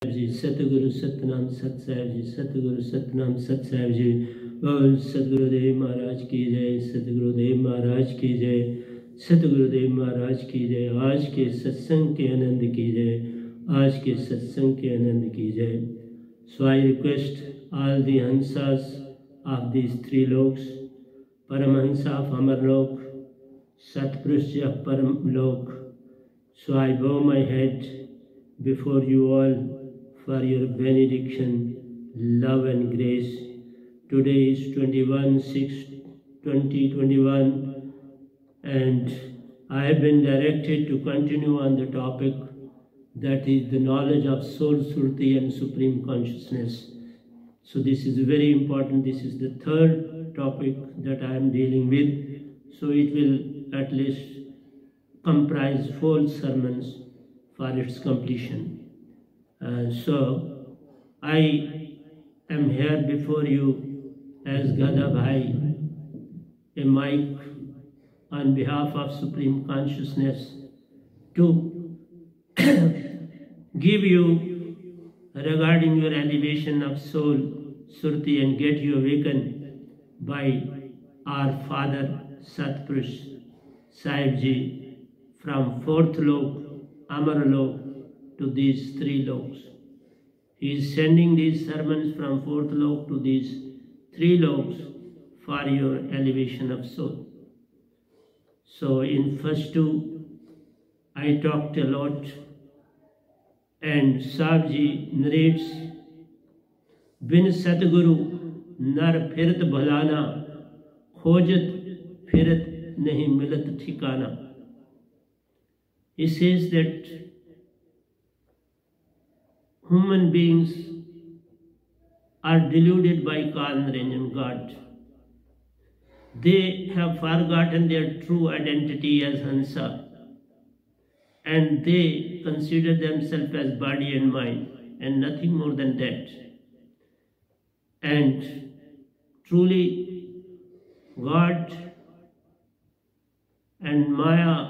जी सतगुरु सतनाम सत साहिब जी, सतगुरु सतनाम सत साहिब जी। बोल सतगुरुदेव महाराज की जय, सतगुरुदेव महाराज की जय, सतगुरुदेव महाराज की जय। आज के सत्संग के आनंद की जय, आज के सत्संग के आनंद की जय। So I request all the Hansas of these three loks, Paramhansa of Amarlok, Satpurush of Paramlok. So I bow my head before you all for your benediction, love and grace. Today is 21/6/2021 and I have been directed to continue on the topic that is the knowledge of soul, surti and supreme consciousness. So this is very important. This is the third topic that I am dealing with. So it will at least comprise 4 sermons for its completion. So I am here before you as Gada Bhai, a mic on behalf of Supreme Consciousness to give you regarding your elevation of soul, surti, and get you awakened by our Father Satpurush Sahib Ji from 4th lok, Amarlok, to these 3 loks. He is sending these sermons from 4th lok to these 3 loks for your elevation of soul. So in first 2, I talked a lot and Sahib Ji narrates, बिन सतगुरु नर फिरत भलाना, खोजत फिरत नहीं मिलत ठिकाना. He says that human beings are deluded by Karnaranjan God. They have forgotten their true identity as Hansa and they consider themselves as body and mind and nothing more than that. And truly God and Maya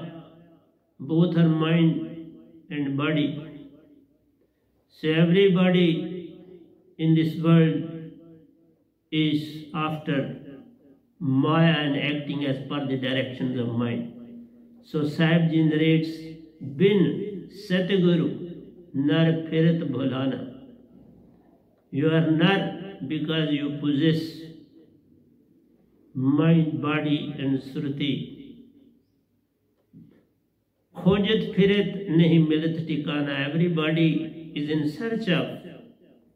both are mind and body. So everybody in this world is after Maya and acting as per the directions of mind. So Sahib Ji narrates, Bin Satguru Nar Firat Bholana. You are Nar because you possess mind, body and Sruti. Khojat Firat Nahi Milat Tikana. Everybody is in search of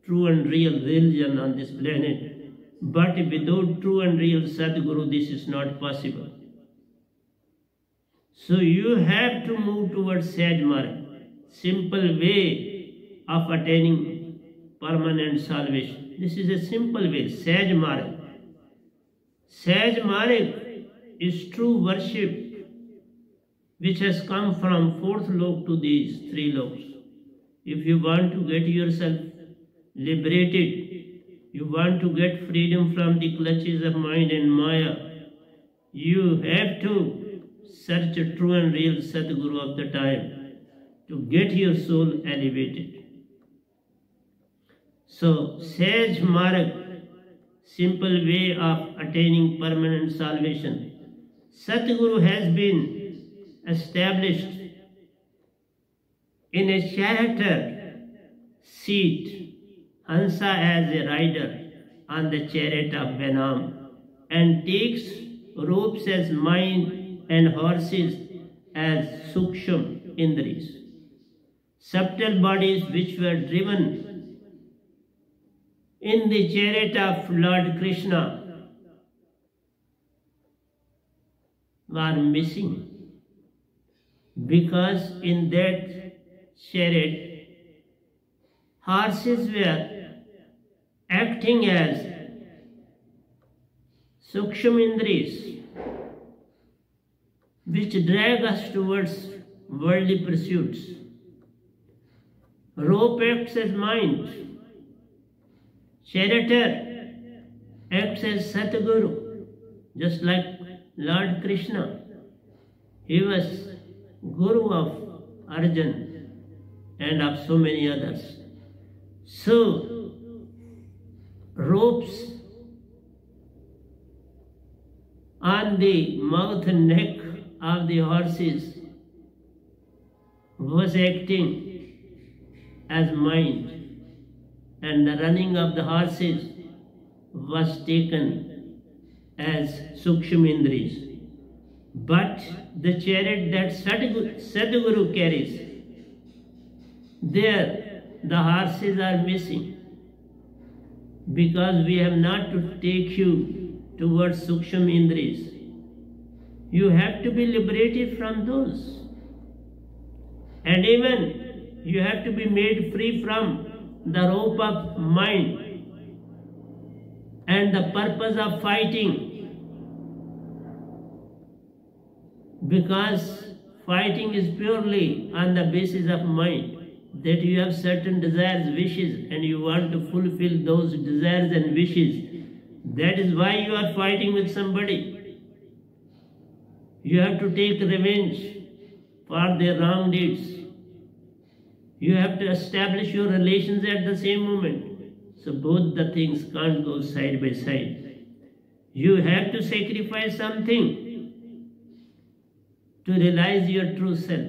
true and real religion on this planet. But without true and real Sadguru, this is not possible. So you have to move towards Sahaj Marg, simple way of attaining permanent salvation. This is a simple way, Sahaj Marg. Sahaj Marg is true worship which has come from 4th lok to these 3 loks. If you want to get yourself liberated, you want to get freedom from the clutches of mind and Maya, you have to search a true and real Sadguru of the time to get your soul elevated. So, Sahaj Marg, simple way of attaining permanent salvation. Satguru has been established in a charioteer seat, Hansa as a rider on the chariot of Benam, and takes ropes as mind and horses as Suksham Indris, subtle bodies which were driven in the chariot of Lord Krishna were missing, because in that chariot horses were acting as Suksham Indris, which drag us towards worldly pursuits. Rope acts as mind. Charioteer acts as Satguru, just like Lord Krishna. He was Guru of Arjun and of so many others. So, ropes on the mouth and neck of the horses was acting as mind, and the running of the horses was taken as Sukshmindris. But the chariot that Sadhguru carries, there the horses are missing, because we have not to take you towards Sukshmindris. You have to be liberated from those. And even you have to be made free from the rope of mind and the purpose of fighting. Because fighting is purely on the basis of mind, that you have certain desires, wishes, and you want to fulfill those desires and wishes. That is why you are fighting with somebody. You have to take revenge for their wrong deeds. You have to establish your relations at the same moment. So both the things can't go side by side. You have to sacrifice something to realize your true self,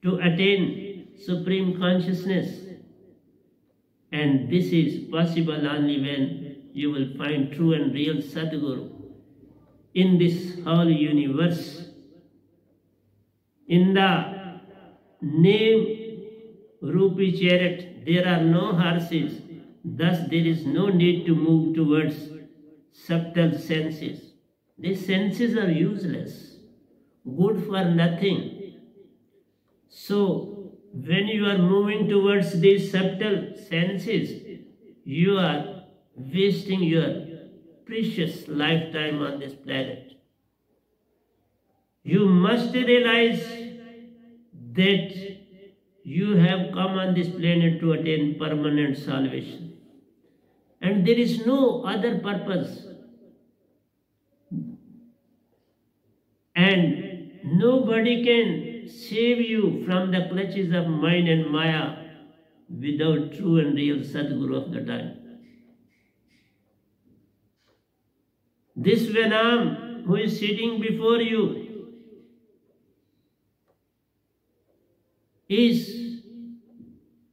to attain supreme consciousness. And this is possible only when you will find true and real Sadhguru in this whole universe. In the name Rupi chariot, there are no horses, thus there is no need to move towards subtle senses. These senses are useless, good for nothing. So, when you are moving towards these subtle senses, you are wasting your precious lifetime on this planet. You must realize that you have come on this planet to attain permanent salvation. And there is no other purpose. And nobody can save you from the clutches of mind and Maya without true and real Sadhguru of the time. This Venam who is sitting before you is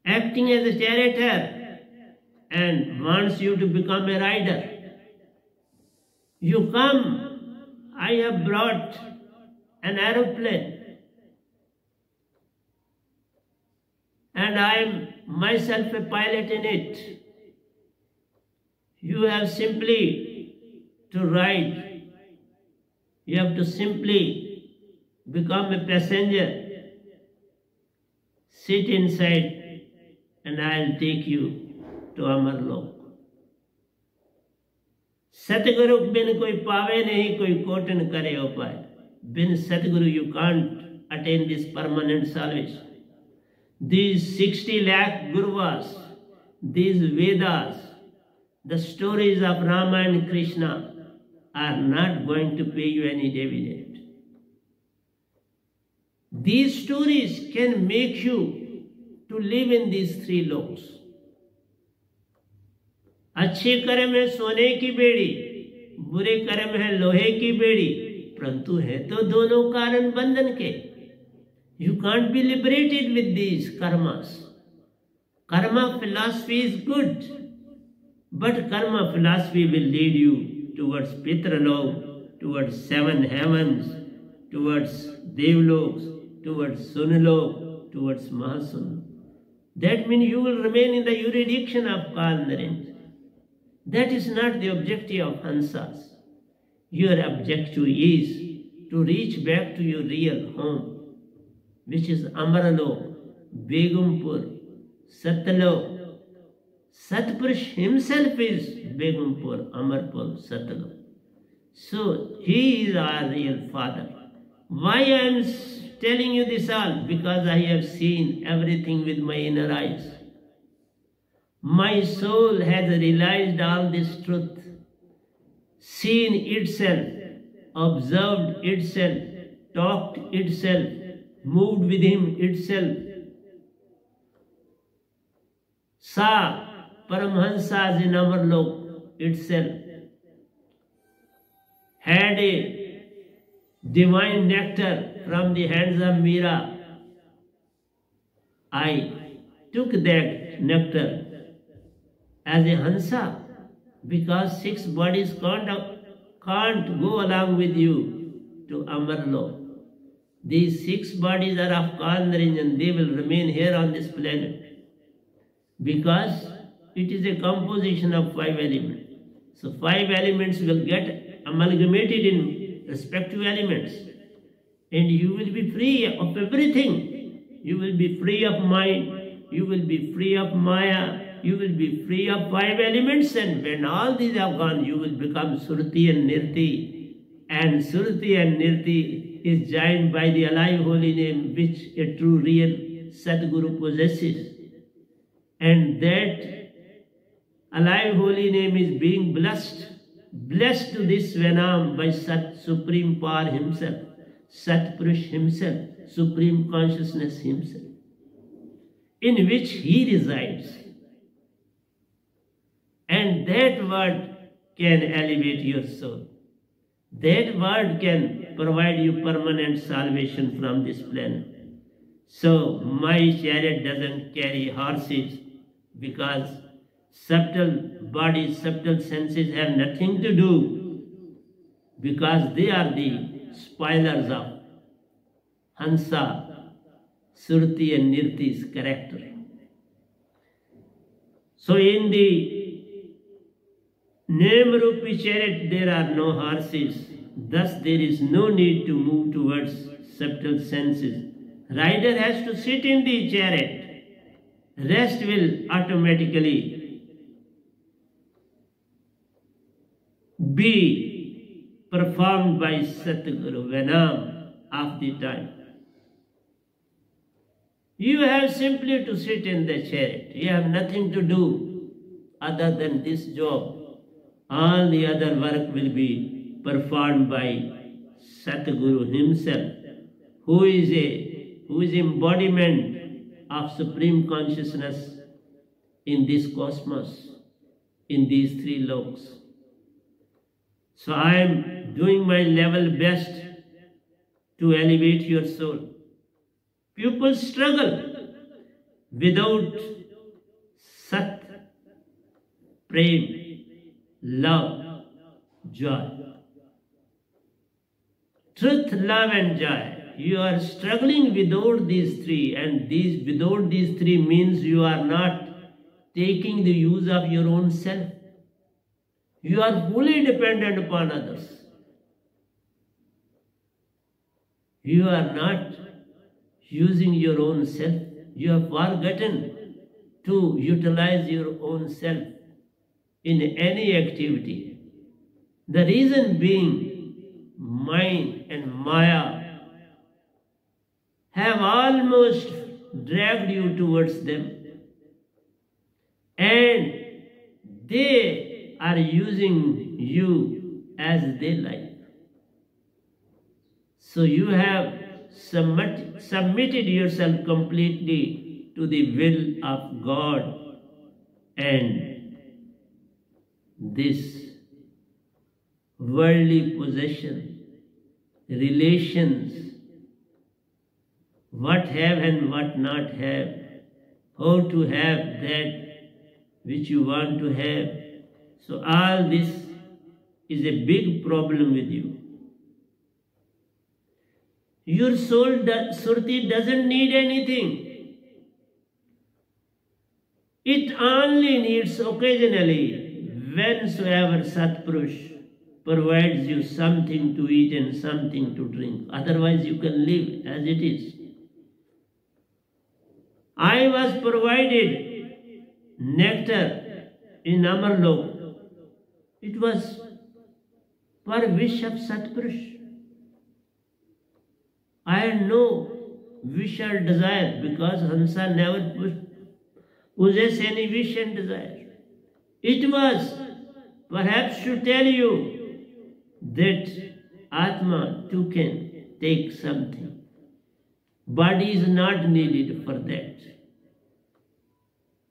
acting as a charioteer and wants you to become a rider. You come, I have brought an aeroplane and I am myself a pilot in it. You have simply to ride. You have to simply become a passenger. Sit inside and I'll take you to Amarlok. Satguru bin koi paave nahi, koi kotan kare upai. Bin Satguru you can't attain this permanent salvation. These 60 lakh Guruvas, these Vedas, the stories of Rama and Krishna are not going to pay you any dividend. These stories can make you to live in these three loks. अच्छे कर्म है सोने की बेड़ी, बुरे कर्म है लोहे की बेड़ी, परंतु है तो दोनों कारण बंधन के. You can't be liberated with these karmas. Karma philosophy is good, but karma philosophy will lead you towards Pitralok, towards seven heavens, towards Devloks, towards Sunalok, towards Mahasun. That means you will remain in the jurisdiction of Kalnarendra. That is not the objective of Hansas. Your objective is to reach back to your real home, which is Amaralok, Begumpur, Satlok. Satpurush himself is Begumpur, Amarpur, Satlok. So he is our real father. Why I am telling you this all? Because I have seen everything with my inner eyes. My soul has realized all this truth, seen itself, observed itself, talked itself, moved with him itself. Sa Paramhansa in Amarlok itself had a divine nectar from the hands of Meera. I took that nectar as a Hansa because 6 bodies can't go along with you to Amarlok. These 6 bodies are of Kalnarin and they will remain here on this planet because it is a composition of 5 elements. So 5 elements will get amalgamated in respective elements and you will be free of everything. You will be free of mind, you will be free of Maya, you will be free of 5 elements, and when all these have gone, you will become Surti and Nirti. And Surti and Nirti is joined by the alive holy name which a true real Sadguru possesses. And that alive holy name is being blessed to this Svanam by Sat Supreme Power Himself, Sat Purush Himself, Supreme Consciousness Himself, in which He resides. And that word can elevate your soul. That word can provide you permanent salvation from this planet. So my chariot doesn't carry horses because subtle bodies, subtle senses have nothing to do because they are the spoilers of Hansa, Surti and Nirti's character. So in the Name-Rupi chariot there are no horses, thus there is no need to move towards subtle senses. Rider has to sit in the chariot. Rest will automatically be performed by Satguru Vanam of the time. You have simply to sit in the chariot. You have nothing to do other than this job. All the other work will be performed by Satguru Himself, who is embodiment of Supreme Consciousness in this cosmos, in these 3 loks. So I am doing my level best to elevate your soul. People struggle without Sat, Prem, love, joy. Truth, love and joy. You are struggling without these 3, and without these 3 means you are not taking the use of your own self. You are fully dependent upon others. You are not using your own self. You have forgotten to utilize your own self in any activity. The reason being, mind and Maya have almost dragged you towards them, and they are using you as they like. So you have submitted yourself completely to the will of God, and this worldly possession, relations, what have and what not have, how to have that which you want to have. So all this is a big problem with you. Your soul, Surti, doesn't need anything. It only needs occasionally, whensoever Satpurush provides you something to eat and something to drink. Otherwise you can live as it is. I was provided nectar in Amarlok. It was for wish of Satpurush. I had no wish or desire because Hansa never possessed any wish and desire. It was perhaps to tell you that Atma too can take something. Body is not needed for that.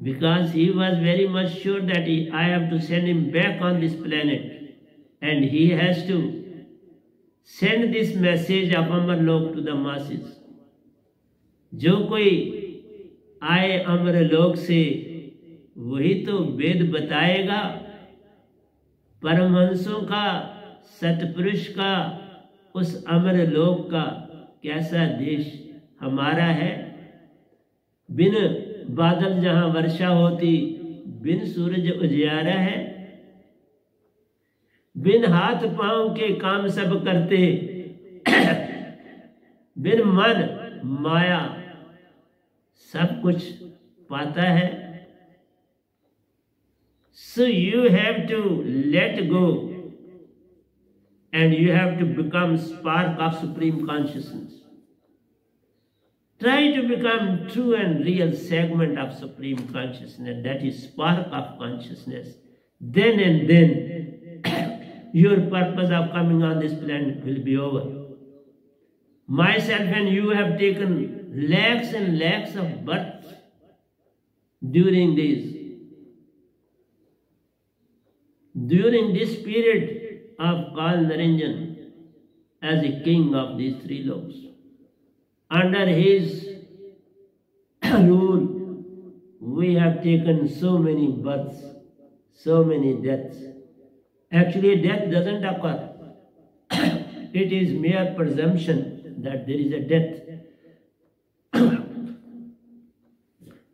because he was very much sure that I have to send him back on this planet, and he has to send this message of Amarlok to the masses. जो कोई आए अमरलोक से वही तो वेद बताएगा, परमहंसों का, सतपुरुष का, उस अमरलोक का कैसा देश हमारा है। बिन बादल जहां वर्षा होती, बिन सूरज उजियारा है, बिन हाथ पांव के काम सब करते, बिन मन माया सब कुछ पाता है। So you have to let go and you have to become spark of supreme consciousness. Try to become true and real segment of supreme consciousness, that is spark of consciousness. Then and then your purpose of coming on this planet will be over. Myself and you have taken lakhs and lakhs of births during this period of Kal Naranjan as a king of these three loks. Under his rule, we have taken so many births, so many deaths. Actually, death doesn't occur. It is mere presumption that there is a death.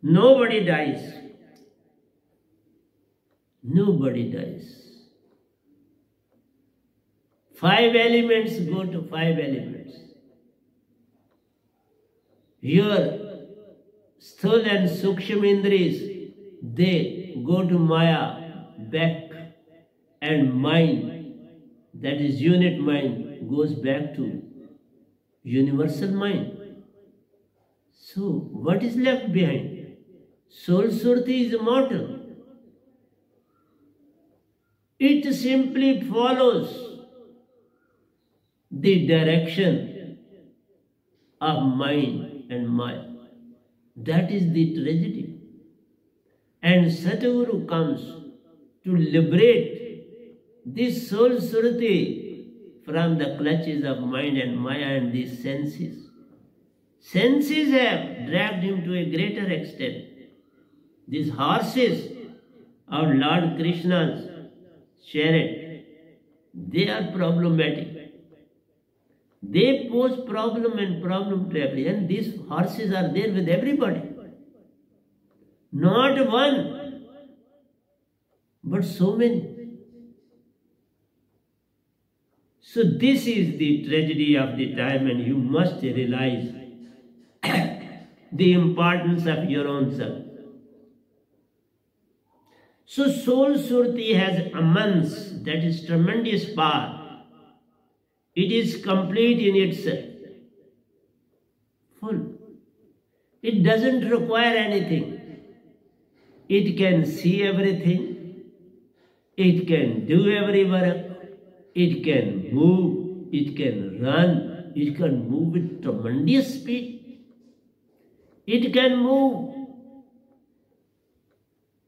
Nobody dies. Nobody dies. 5 elements go to 5 elements. Your sthul and sukshma indriyas, they go to Maya back, and mind, that is unit mind, goes back to universal mind. So, what is left behind? Soul Surti is immortal. It simply follows the direction of mind and Maya. That is the tragedy. And Satguru comes to liberate this soul Surti from the clutches of mind and Maya and these senses. Senses have dragged him to a greater extent. These horses of Lord Krishna's chariot, they are problematic. They pose problem and problem to everybody, and these horses are there with everybody. Not one, but so many. So this is the tragedy of the time, and you must realize the importance of your own self. So Soul Surti has immense, that is tremendous power. It is complete in itself, full. It doesn't require anything. It can see everything. It can do every work. It can move. It can run. It can move with tremendous speed. It can move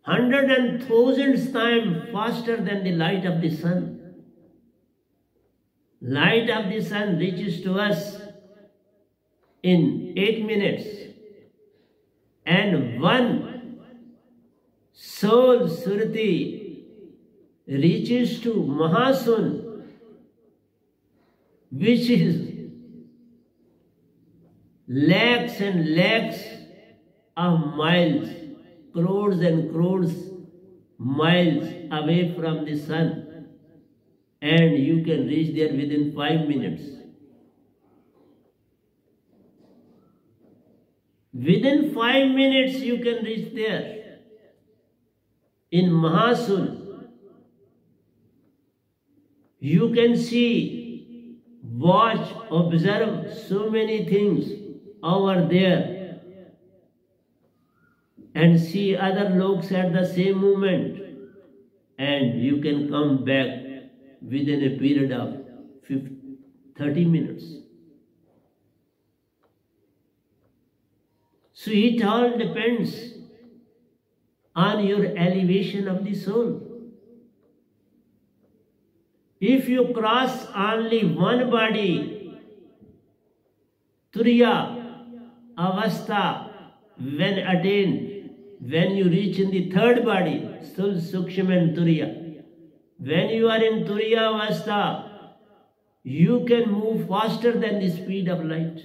100 and thousands times faster than the light of the sun. Light of the sun reaches to us in 8 minutes, and one soul Surti reaches to Mahasun, which is lakhs and lakhs of miles, crores and crores miles away from the sun. And you can reach there within 5 minutes. Within 5 minutes you can reach there. In Mahasun, you can see, watch, observe so many things over there, and see other loks at the same moment, and you can come back within a period of 30 minutes. So it all depends on your elevation of the soul. If you cross only one body, Turiya Avastha, when attained, when you reach in the third body, Sthul, Sukshma and Turiya, when you are in Turiya Avastha, you can move faster than the speed of light.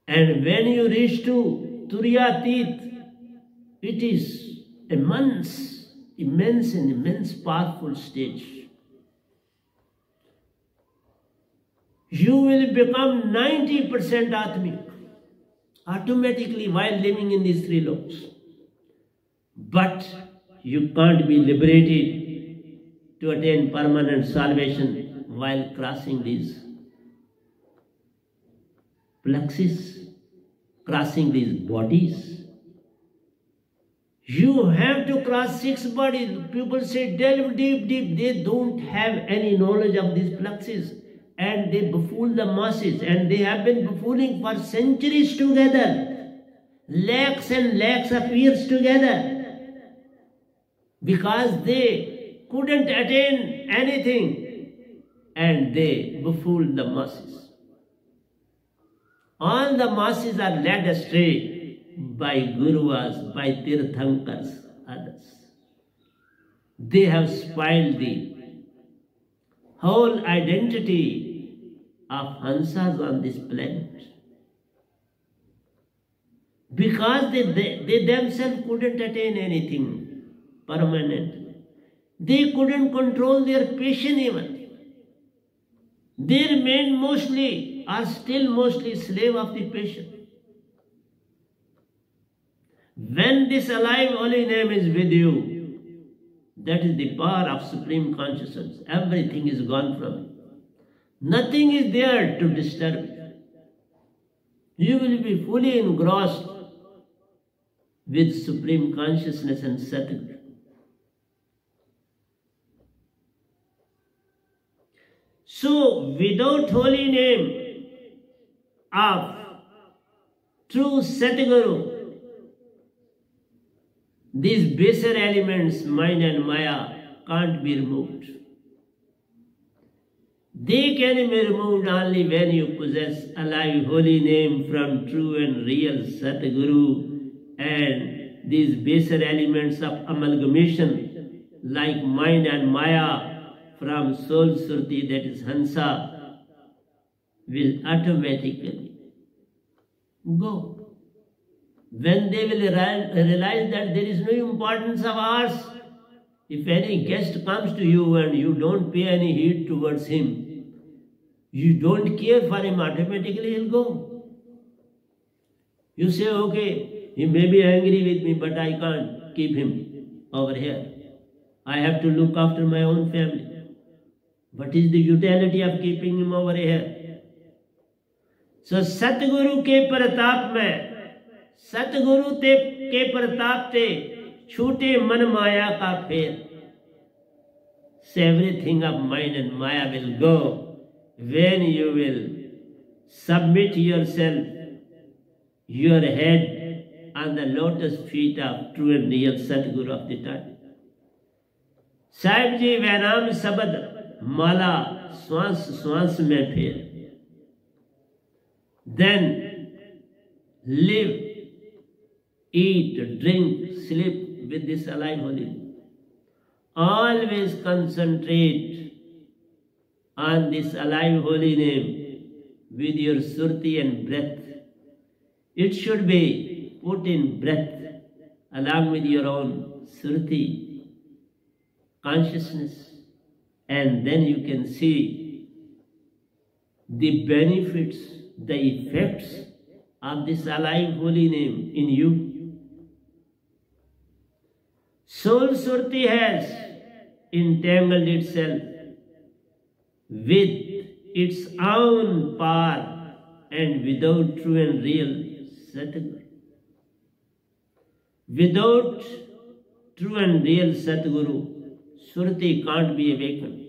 And when you reach to Turiyatit, it is immense powerful stage. You will become 90% Atmik automatically while living in these three loks. But you can't be liberated to attain permanent salvation while crossing these plexus, crossing these bodies. You have to cross 6 bodies. People say delve deep. They don't have any knowledge of these plexus, and they befool the masses, and they have been befooling for centuries together, lakhs and lakhs of years together, because they couldn't attain anything, and they befooled the masses. All the masses are led astray by Guruvas, by Tirthankars, others. They have spoiled the whole identity of Hansas on this planet, because they themselves couldn't attain anything permanent. They couldn't control their passion even. They remained are still mostly slave of the passion. When this alive holy name is with you, that is the power of supreme consciousness. Everything is gone from you. Nothing is there to disturb you. You will be fully engrossed with supreme consciousness and Satguru. So, without holy name of true Satguru, these baser elements, mind and Maya, can't be removed. They can be removed only when you possess alive holy name from true and real Satguru, and these baser elements of amalgamation like mind and Maya from soul surti, that is Hansa, will automatically go. When they will realize that there is no importance of ours, if any guest comes to you and you don't pay any heed towards him, you don't care for him, automatically he'll go. You say, okay, he may be angry with me, but I can't keep him over here. I have to look after my own family. What is the utility of keeping him over here? So, Satguru ke pratap mein, Satguru ke pratap te chhute man maya ka pher. So everything of mind and Maya will go when you will submit yourself, your head on the lotus feet of true and real Satguru of the time. Sahib ji, Vainam Sabad Mala Swans mein pher. Then live, eat, drink, sleep with this alive holy name. Always concentrate on this alive holy name with your surti and breath. It should be put in breath along with your own surti, consciousness, and then you can see the benefits, the effects of this alive holy name in you. Soul surti has entangled itself with its own power and without true and real Satguru. Without true and real Satguru, surti can't be awakened.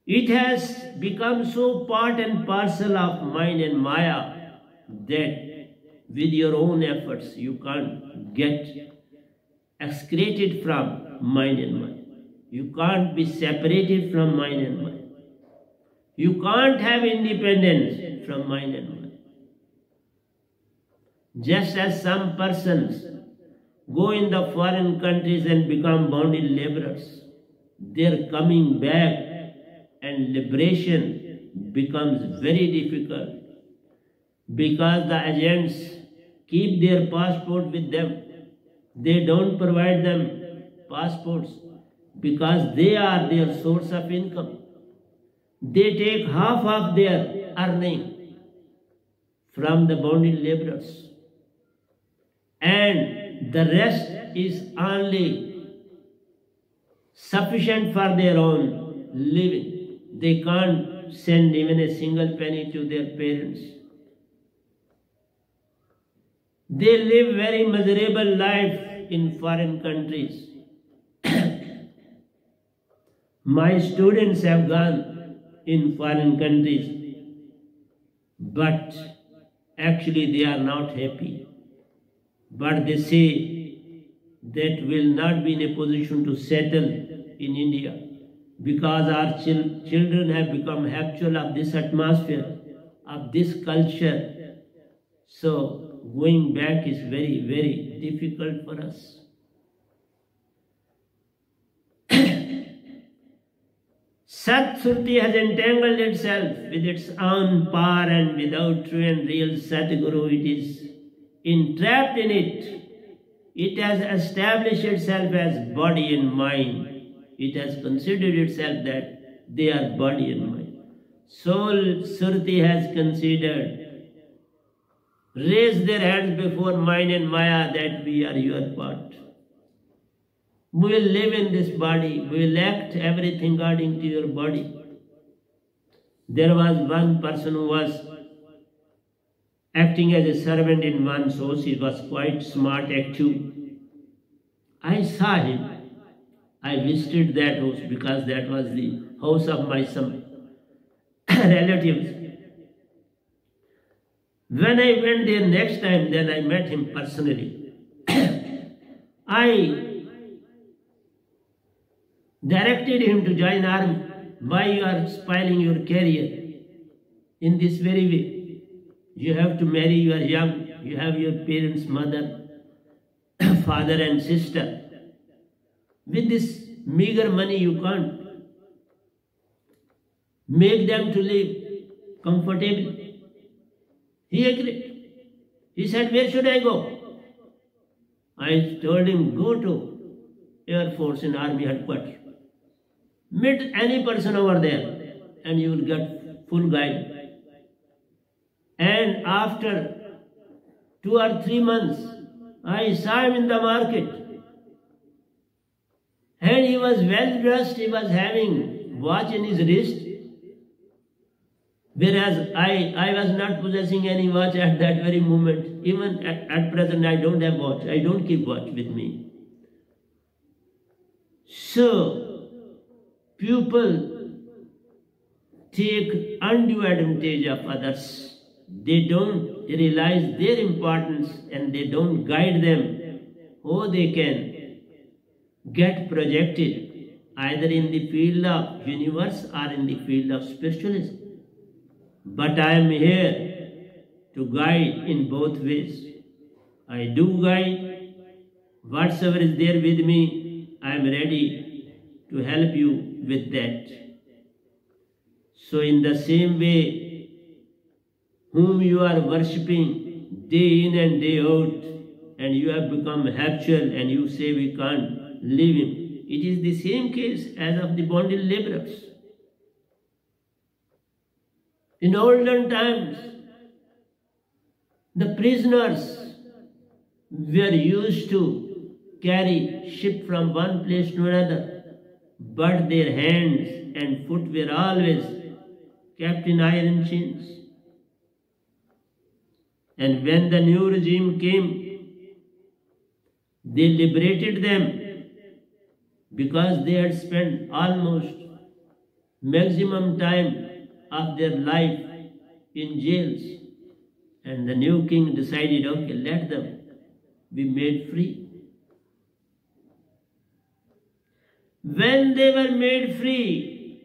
It has become so part and parcel of mind and Maya that with your own efforts. You can't get excreted from mind and mind. You can't be separated from mind and mind. You can't have independence from mind and mind. Just as some persons go in the foreign countries and become bonded laborers, their coming back and liberation becomes very difficult because the agents keep their passport with them. They don't provide them passports because they are their source of income. They take half of their earning from the bonded laborers, and the rest is only sufficient for their own living. They can't send even a single penny to their parents. They live very miserable life in foreign countries. My students have gone in foreign countries, but actually they are not happy. But they say that we will not be in a position to settle in India because our children have become habitual of this atmosphere, of this culture. So going back is very, very difficult for us. Sat Surti has entangled itself with its own power, and without true and real Satguru, it is entrapped in it. It has established itself as body and mind. It has considered itself that they are body and mind. Soul Surti has considered, raise their hands before mind and Maya, that we are your part. We will live in this body. We will act everything according to your body. There was one person who was acting as a servant in one house. He was quite smart, active. I saw him. I visited that house because that was the house of my some relatives. When I went there next time, then I met him personally. I directed him to join army. Why you are spoiling your career in this very way? You have to marry, you are young, you have your parents, mother, father and sister. With this meager money you can't make them to live comfortably. He agreed. He said, where should I go? I told him, go to Air Force and Army headquarters. Meet any person over there and you will get full guide. And after 2 or 3 months, I saw him in the market. And he was well dressed, he was having watch in his wrist. Whereas I was not possessing any watch at that very moment. Even at present I don't have watch. I don't keep watch with me. So, people take undue advantage of others. They don't realize their importance and they don't guide them how they can get projected either in the field of universe or in the field of spiritualism. But I am here to guide in both ways. I do guide. Whatsoever is there with me, I am ready to help you with that. So in the same way, whom you are worshipping day in and day out, and you have become habitual and you say we can't leave him, it is the same case as of the bonded laborers. In olden times, the prisoners were used to carry ship from one place to another, but their hands and foot were always kept in iron chains. And when the new regime came, they liberated them because they had spent almost maximum time of their life in jails. And the new king decided, okay, let them be made free. When they were made free,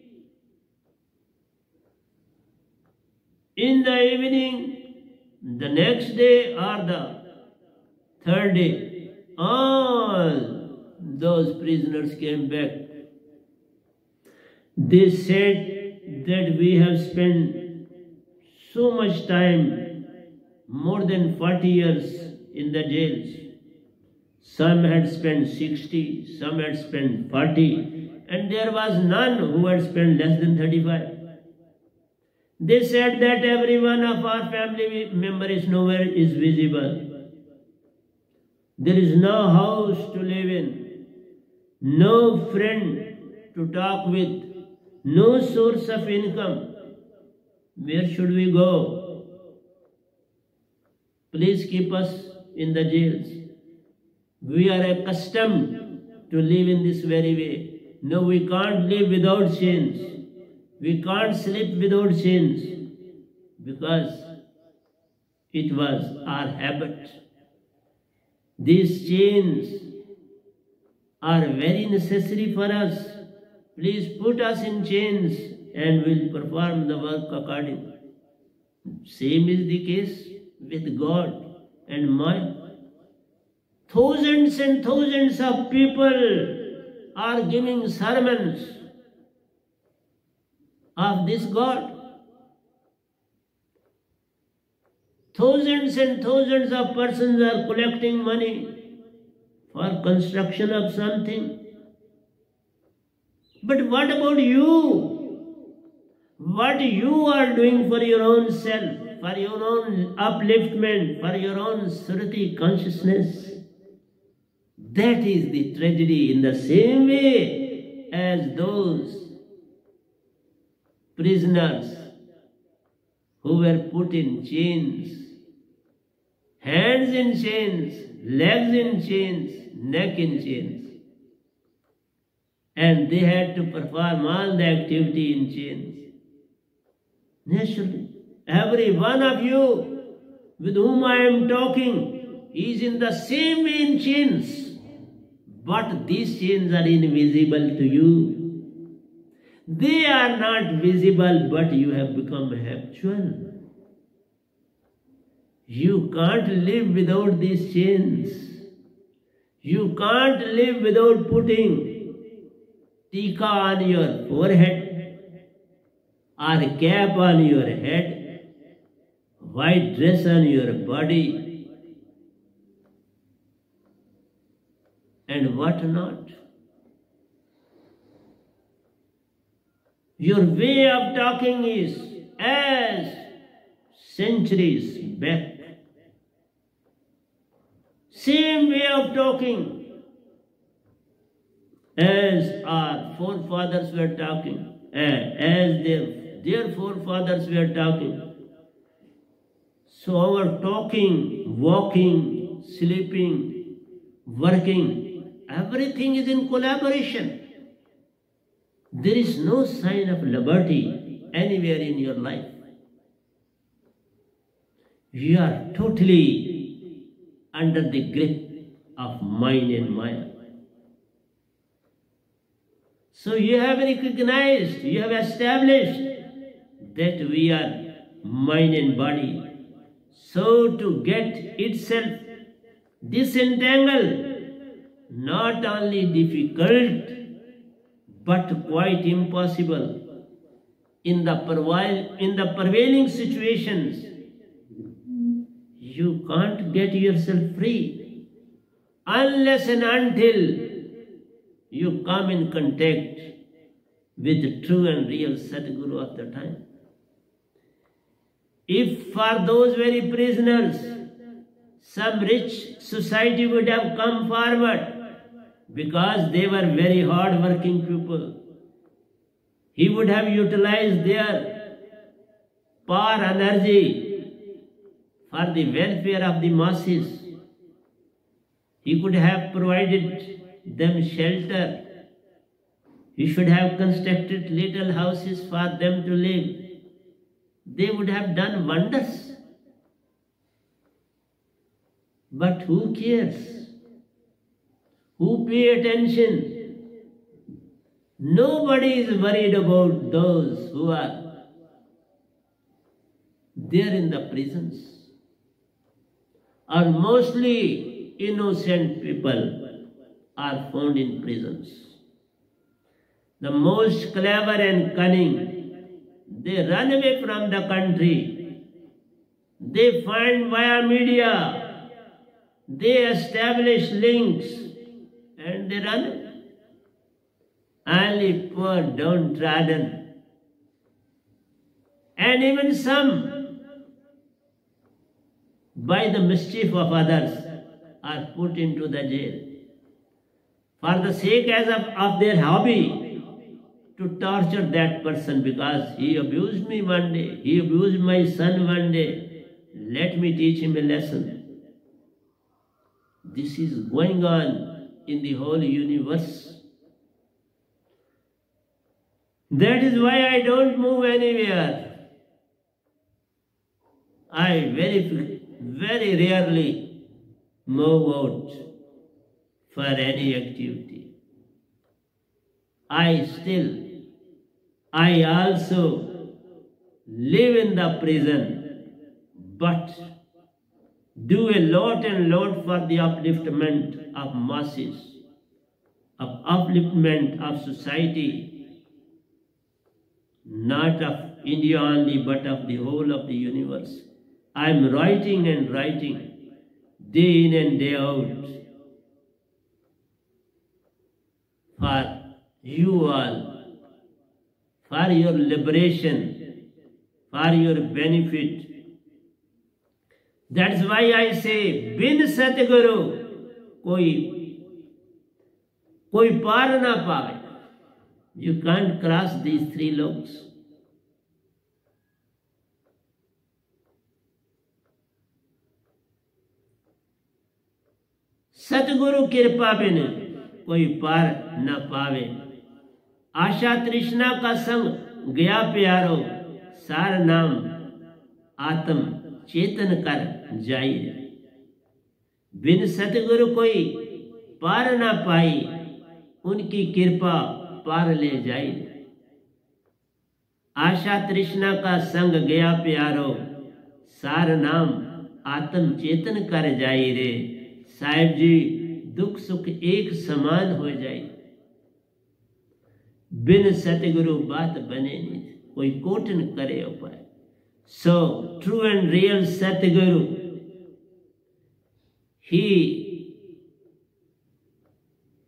in the evening, the next day or the third day, all those prisoners came back. They said that we have spent so much time, more than 40 years in the jails. Some had spent 60, some had spent 40, and there was none who had spent less than 35. They said that every one of our family members nowhere is visible. There is no house to live in, no friend to talk with, no source of income. Where should we go? Please keep us in the jails. We are accustomed to live in this very way. No, we can't live without chains. We can't sleep without chains, because it was our habit. These chains are very necessary for us. Please put us in chains and we'll perform the work accordingly. Same is the case with God and man. Thousands and thousands of people are giving sermons of this God. Thousands and thousands of persons are collecting money for construction of something. But what about you? What you are doing for your own self, for your own upliftment, for your own Surati consciousness? That is the tragedy. In the same way as those prisoners who were put in chains, hands in chains, legs in chains, neck in chains, and they had to perform all the activity in chains. Naturally, every one of you with whom I am talking is in the same way in chains. But these chains are invisible to you. They are not visible, but you have become habitual. You can't live without these chains. You can't live without putting tika on your forehead, or a cap on your head, white dress on your body, and what not. Your way of talking is as centuries back. Same way of talking as our forefathers were talking, as their forefathers were talking. So our talking, walking, sleeping, working, everything is in collaboration. There is no sign of liberty anywhere in your life. You are totally under the grip of mind and maya. So you have recognized, you have established that we are mind and body. So to get itself disentangled, not only difficult, but quite impossible. In the prevailing situations, you can't get yourself free unless and until you come in contact with the true and real Sadguru of the time. If for those very prisoners, some rich society would have come forward, because they were very hard-working people, he would have utilized their power, energy for the welfare of the masses. He could have provided them shelter. He should have constructed little houses for them to live. They would have done wonders. But who cares? Who pay attention? Nobody is worried about those who are there in the prisons. Or mostly innocent people are found in prisons. The most clever and cunning, they run away from the country. They find via media, they establish links, and they run. Only poor downtrodden, and even some, by the mischief of others, are put into the jail for the sake of their hobby, to torture that person because he abused me one day, he abused my son one day. Let me teach him a lesson. This is going on in the whole universe. That is why I don't move anywhere. I very rarely move out for any activity. I also live in the prison, but do a lot and lot for the upliftment of masses, of upliftment of society, not of India only, but of the whole of the universe. I am writing and writing, day in and day out, for you all, for your liberation, for your benefit. That's why I say, bin Satguru, koi par na paave. You can't cross these three loks. सतगुरु कृपा बिन कोई पार न पावे। आशा तृष्णा का संग गया प्यारो, सार नाम आत्म चेतन कर जाई। बिन सतगुरु कोई पार न पाई, उनकी कृपा पार ले जाई। आशा तृष्णा का संग गया प्यारो, सार नाम आत्म चेतन कर जाई रे। साहिब जी, दुख सुख एक समान हो जाए। बिन सतगुरु बात बने नहीं, कोई कोटन करे उपाय। So true and real Satguru, he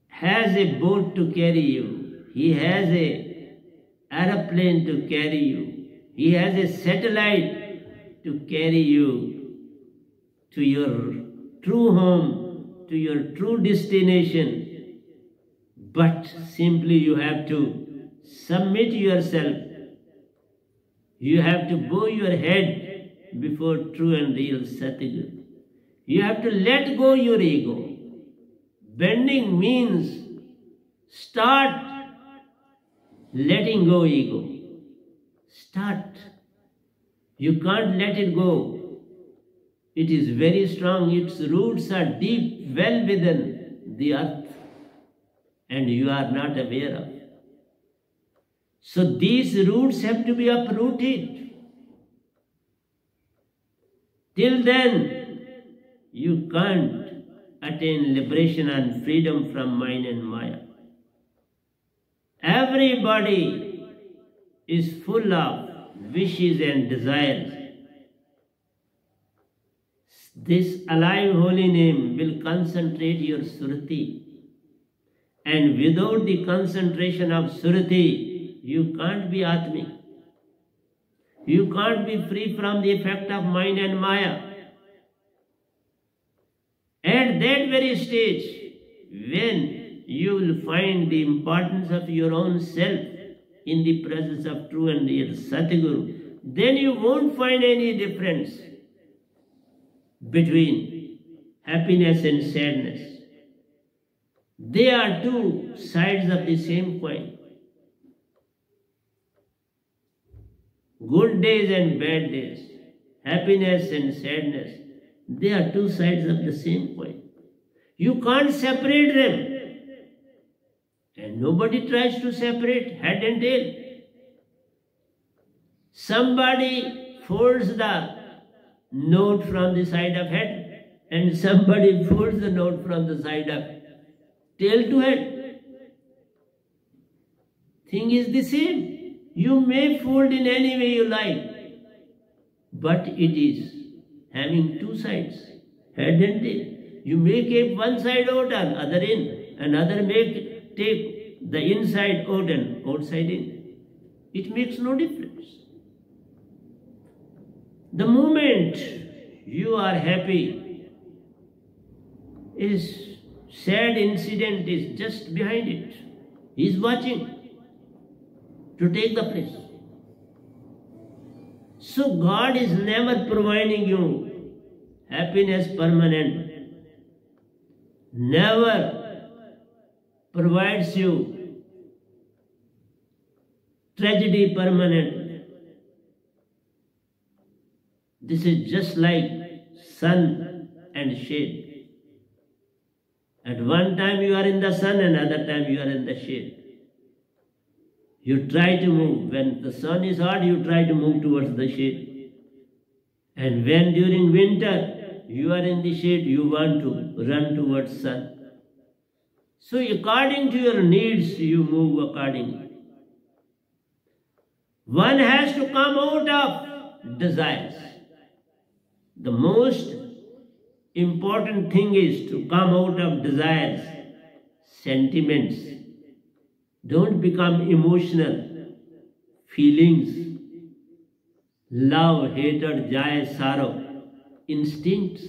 has a boat to carry you, he has a aeroplane to carry you, he has a satellite to carry you to your true home, to your true destination. But simply you have to submit yourself. You have to bow your head before true and real Satguru. You have to let go your ego. Bending means start letting go ego. Start. You can't let it go. It is very strong. Its roots are deep, well within the earth, and you are not aware of. So these roots have to be uprooted. Till then, you can't attain liberation and freedom from mind and Maya. Everybody is full of wishes and desires. This alive holy name will concentrate your surati. And without the concentration of surati, you can't be Atmic. You can't be free from the effect of mind and Maya. At that very stage, when you will find the importance of your own self in the presence of true and real Satguru, then you won't find any difference between happiness and sadness. They are two sides of the same coin. Good days and bad days, happiness and sadness, They are two sides of the same coin. You can't separate them. And nobody tries to separate head and tail. Somebody folds the note from the side of head, and somebody folds the note from the side of tail to head. Thing is the same. You may fold in any way you like, but it is having two sides, head and tail. You may keep one side out and other in, another may take the inside out and outside in. It makes no difference. The moment you are happy, a sad incident is just behind it. He is watching to take the place. So God is never providing you happiness permanent, never provides you tragedy permanent. This is just like sun and shade. At one time you are in the sun, another time you are in the shade. You try to move. When the sun is hot, you try to move towards the shade. And when during winter you are in the shade, you want to run towards sun. So according to your needs, you move accordingly. One has to come out of desires. The most important thing is to come out of desires, sentiments. Don't become emotional. Feelings, love, hatred, joy, sorrow, instincts.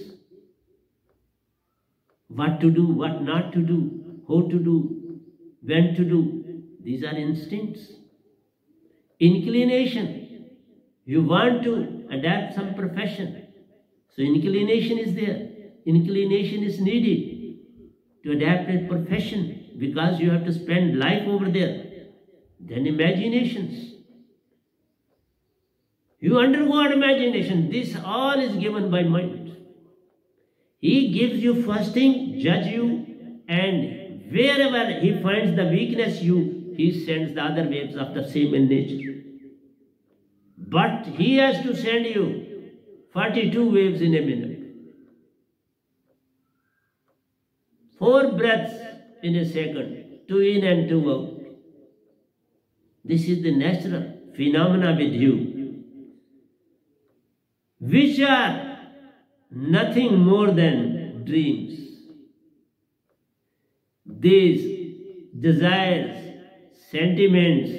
What to do, what not to do, how to do, when to do. These are instincts. Inclination. You want to adapt some profession. So inclination is there. Inclination is needed to adapt a profession because you have to spend life over there. Then imaginations. You undergo imagination. This all is given by mind. He gives you first thing, judge you, and wherever he finds the weakness he sends the other waves of the same in nature. But he has to send you 42 waves in a minute. 4 breaths in a second, 2 in and 2 out. This is the natural phenomena with you, which are nothing more than dreams. These desires, sentiments,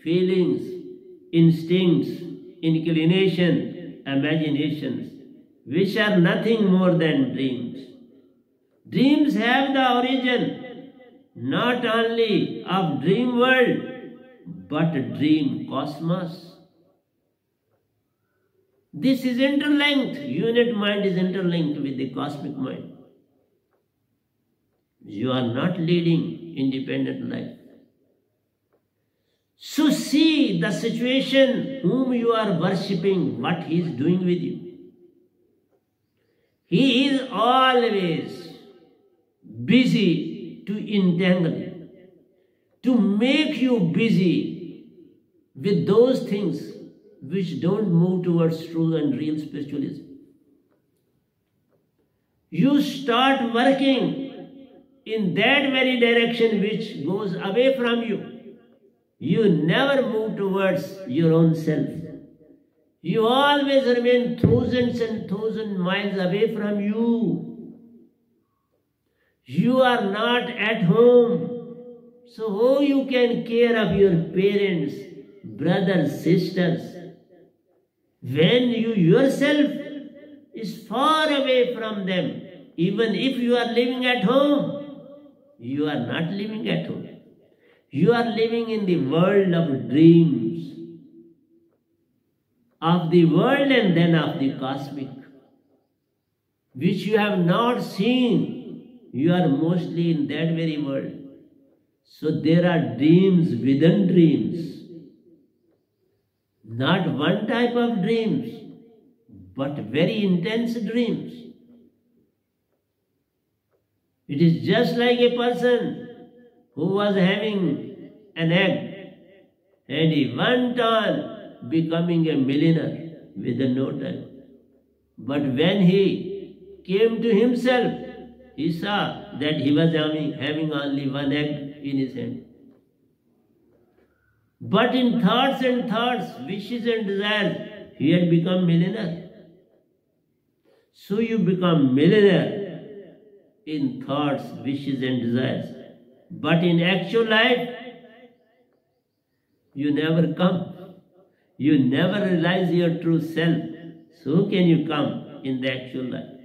feelings, instincts, inclination, imaginations, which are nothing more than dreams. Dreams have the origin not only of dream world, but dream cosmos. This is interlinked. Unit mind is interlinked with the cosmic mind. You are not leading independent life. So see the situation whom you are worshipping, what he is doing with you. He is always busy to entangle, to make you busy with those things which don't move towards true and real spiritualism. You start working in that very direction which goes away from you. You never move towards your own self. You always remain thousands and thousands miles away from you. You are not at home. So how you can care of your parents, brothers, sisters, when you yourself is far away from them? Even if you are living at home, you are not living at home. You are living in the world of dreams, of the world and then of the cosmic, which you have not seen. You are mostly in that very world. So there are dreams within dreams. Not one type of dreams, but very intense dreams. It is just like a person who was having an egg and he went on becoming a millionaire within no time. But when he came to himself, he saw that he was having only one egg in his hand. But in thoughts and thoughts, wishes and desires, he had become millionaire. So you become millionaire in thoughts, wishes and desires. But in actual life, you never come. You never realize your true self. So how can you come in the actual life?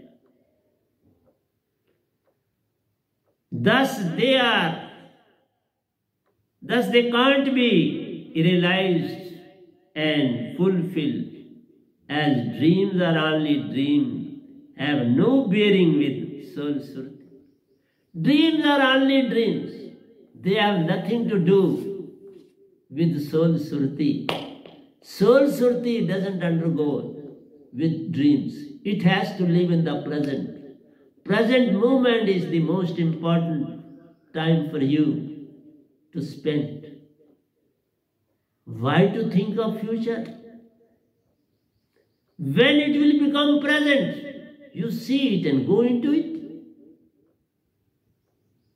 Thus they can't be realized and fulfilled, as dreams are only dreams, have no bearing with soul surti. Dreams are only dreams. They have nothing to do with soul surti. Soul surti doesn't undergo with dreams. It has to live in the present. Present moment is the most important time for you to spend. Why to think of future? When it will become present, you see it and go into it.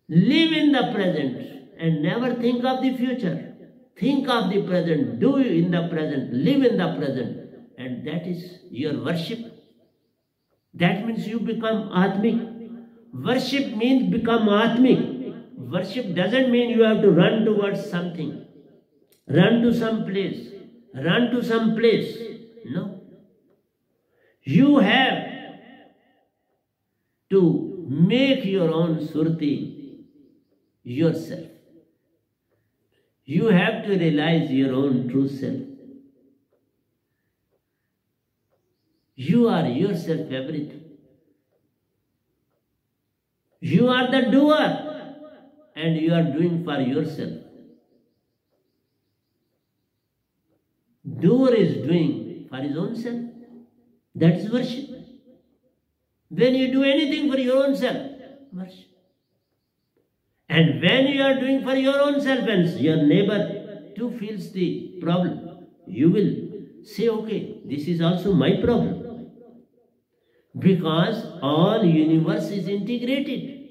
Live in the present and never think of the future. Think of the present, do in the present, live in the present, and that is your worship. That means you become Atmic. Worship means become Atmic. Worship doesn't mean you have to run towards something, run to some place, run to some place. No. You have to make your own surti yourself. You have to realize your own true self. You are yourself everything. You are the doer and you are doing for yourself. Doer is doing for his own self. That is worship. When you do anything for your own self, worship. And when you are doing for your own self and your neighbor too feels the problem, you will say, okay, this is also my problem. Because all universe is integrated.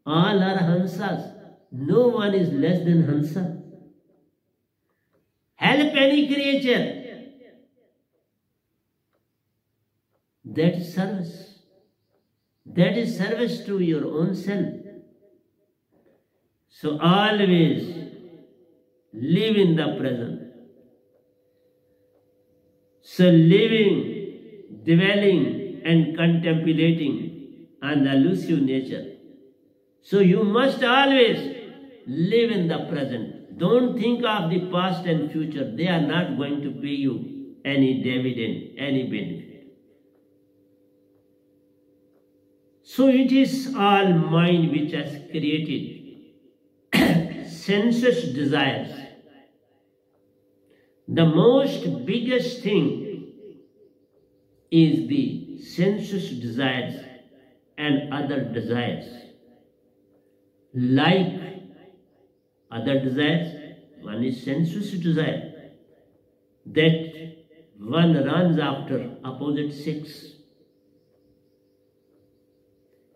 All are Hansas. No one is less than Hansa. Help any creature. That is service. That is service to your own self. So always live in the present. So living, dwelling and contemplating on the elusive nature. So you must always live in the present. Don't think of the past and future. They are not going to pay you any dividend, any benefit. So it is all mind which has created sensuous desires. The most biggest thing is the sensuous desires and other desires. Like other desires, one is sensuous desire, that one runs after opposite sex.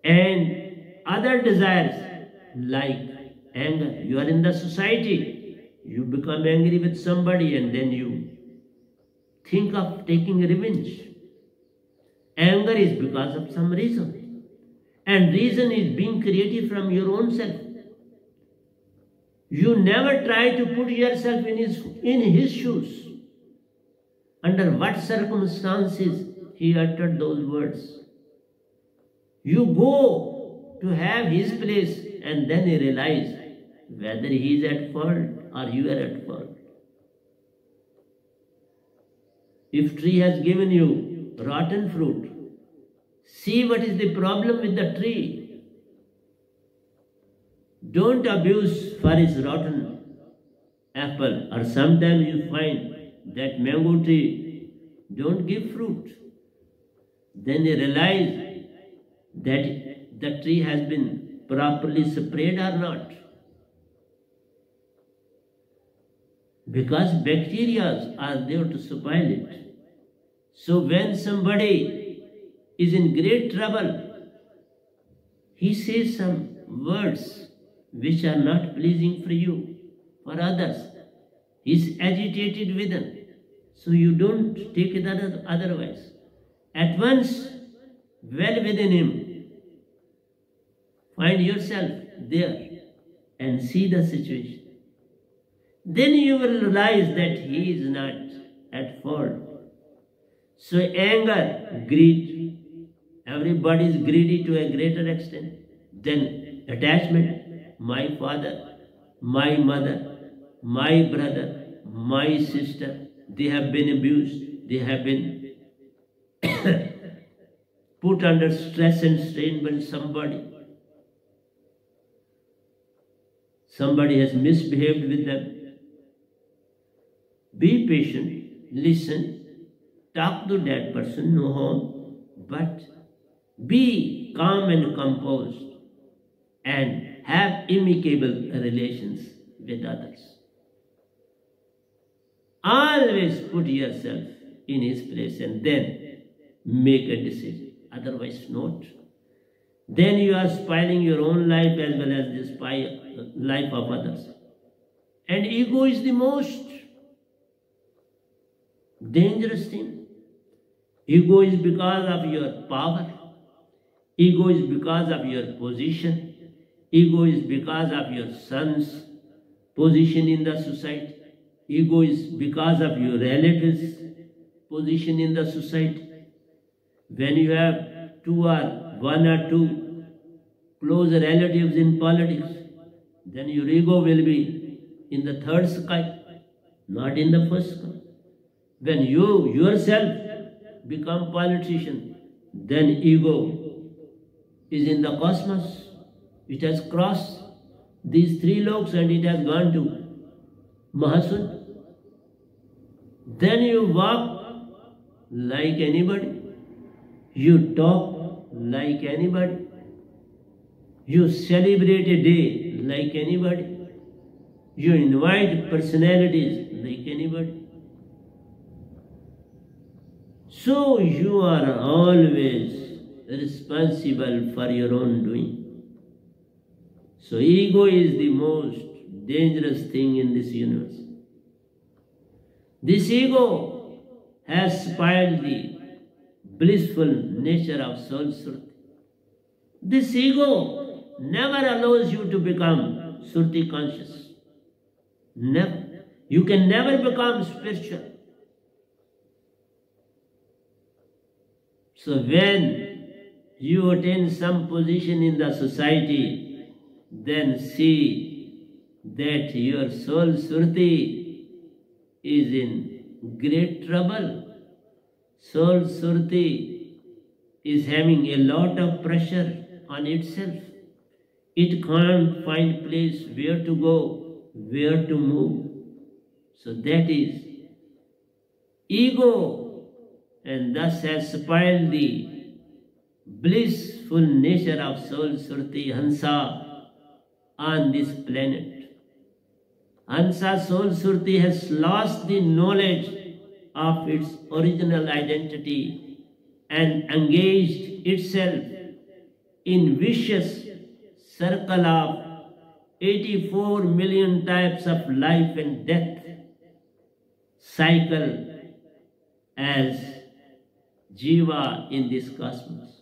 And other desires like anger. You are in the society, you become angry with somebody and then you think of taking revenge. Anger is because of some reason. And reason is being created from your own self. You never try to put yourself in his shoes. Under what circumstances he uttered those words. You go to have his place and then you realize whether he is at fault or you are at fault. If tree has given you rotten fruit, see what is the problem with the tree. Don't abuse for its rotten apple. Or sometimes you find that mango tree don't give fruit. Then you realize that the tree has been properly sprayed or not. Because bacteria are there to spoil it. So when somebody is in great trouble, he says some words which are not pleasing for you, for others. He is agitated within. So you don't take it otherwise. At once, well within him, find yourself there and see the situation. Then you will realize that he is not at fault. So anger, greed, everybody is greedy to a greater extent. Then attachment, my father, my mother, my brother, my sister, they have been abused, they have been put under stress and strain by somebody has misbehaved with them. Be patient, listen, talk to that person, no harm, but be calm and composed and have amicable relations with others. Always put yourself in his place and then make a decision. Otherwise not. Then you are spoiling your own life as well as the life of others. And ego is the most dangerous thing. Ego is because of your power. Ego is because of your position. Ego is because of your son's position in the society. Ego is because of your relatives' position in the society. When you have one or two close relatives in politics, then your ego will be in the third sky, not in the first sky. When you yourself become politician, then ego is in the cosmos. It has crossed these three loks and it has gone to Mahasud. Then you walk like anybody. You talk like anybody. You celebrate a day like anybody. You invite personalities like anybody. So you are always responsible for your own doing. So ego is the most dangerous thing in this universe. This ego has spoiled the blissful nature of soul Surti. This ego never allows you to become Surti conscious. Never. You can never become spiritual. So when you attain some position in the society, then see that your soul Surti is in great trouble. Soul Surti is having a lot of pressure on itself. It can't find place where to go, where to move. So that is ego, and thus has spoiled the blissful nature of soul Surti Hansa on this planet. Hansa soul Surti has lost the knowledge of its original identity and engaged itself in vicious circle of 84 million types of life and death cycle as Jiva in this cosmos.